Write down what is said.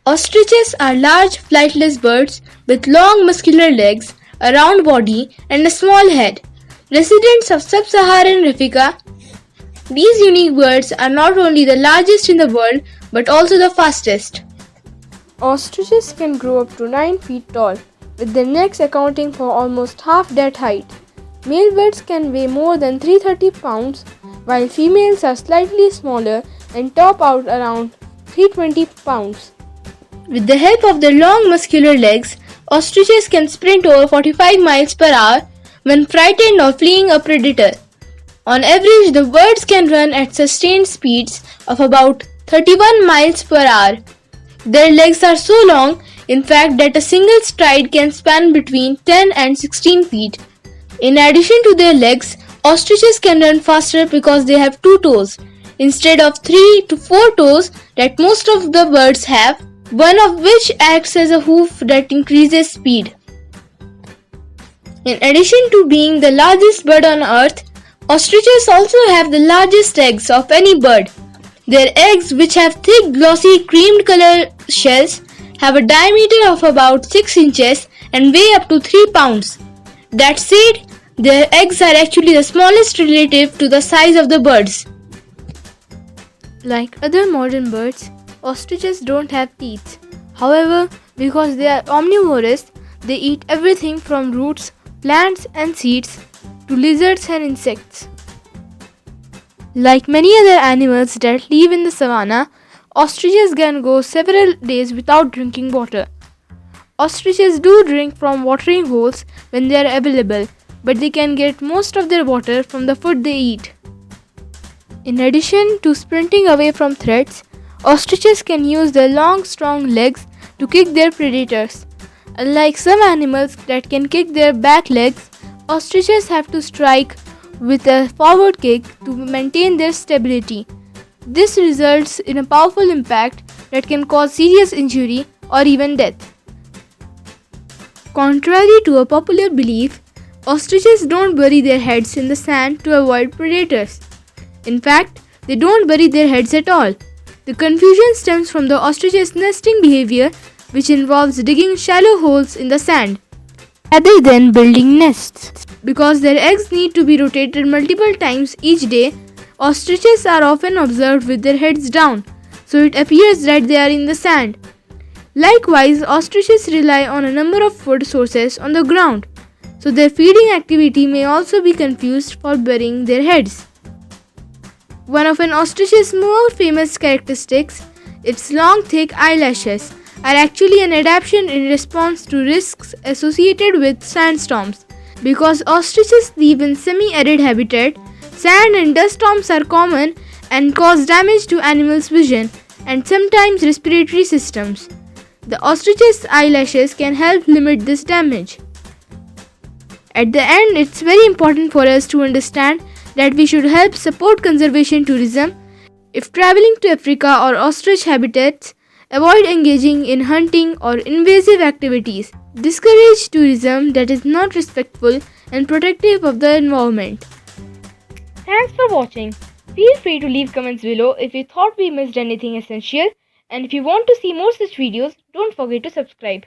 Ostriches are large flightless birds with long muscular legs, a round body, and a small head. Residents of sub-Saharan Africa, these unique birds are not only the largest in the world but also the fastest. Ostriches can grow up to 9 feet tall, with their necks accounting for almost half that height. Male birds can weigh more than 330 pounds, while females are slightly smaller and top out around 320 pounds. With the help of their long muscular legs, ostriches can sprint over 45 miles per hour when frightened or fleeing a predator. On average, the birds can run at sustained speeds of about 31 miles per hour. Their legs are so long, in fact, that a single stride can span between 10 and 16 feet. In addition to their legs, ostriches can run faster because they have 2 toes, instead of 3 to 4 toes that most of the birds have, one of which acts as a hoof that increases speed. In addition to being the largest bird on earth, ostriches also have the largest eggs of any bird. Their eggs, which have thick, glossy, cream-colored shells, have a diameter of about 6 inches and weigh up to 3 pounds. That said, their eggs are actually the smallest relative to the size of the birds. Like other modern birds, ostriches don't have teeth. However, because they are omnivorous, they eat everything from roots, plants and seeds to lizards and insects. Like many other animals that live in the savanna, ostriches can go several days without drinking water. Ostriches do drink from watering holes when they are available, but they can get most of their water from the food they eat. In addition to sprinting away from threats, ostriches can use their long, strong legs to kick their predators. Unlike some animals that can kick their back legs, ostriches have to strike with a forward kick to maintain their stability. This results in a powerful impact that can cause serious injury or even death. Contrary to a popular belief, ostriches don't bury their heads in the sand to avoid predators. In fact, they don't bury their heads at all. The confusion stems from the ostrich's nesting behavior, which involves digging shallow holes in the sand rather than building nests. Because their eggs need to be rotated multiple times each day, ostriches are often observed with their heads down, so it appears that they are in the sand. Likewise, ostriches rely on a number of food sources on the ground, so their feeding activity may also be confused for burying their heads. One of an ostrich's more famous characteristics, its long thick eyelashes, are actually an adaptation in response to risks associated with sandstorms. Because ostriches live in semi-arid habitat, sand and dust storms are common and cause damage to animals' vision and sometimes respiratory systems. The ostrich's eyelashes can help limit this damage. At the end, it's very important for us to understand that we should help support conservation tourism. If traveling to Africa or ostrich habitats, avoid engaging in hunting or invasive activities. Discourage tourism that is not respectful and protective of the environment. Thanks for watching. Feel free to leave comments below if you thought we missed anything essential, and if you want to see more such videos, don't forget to subscribe.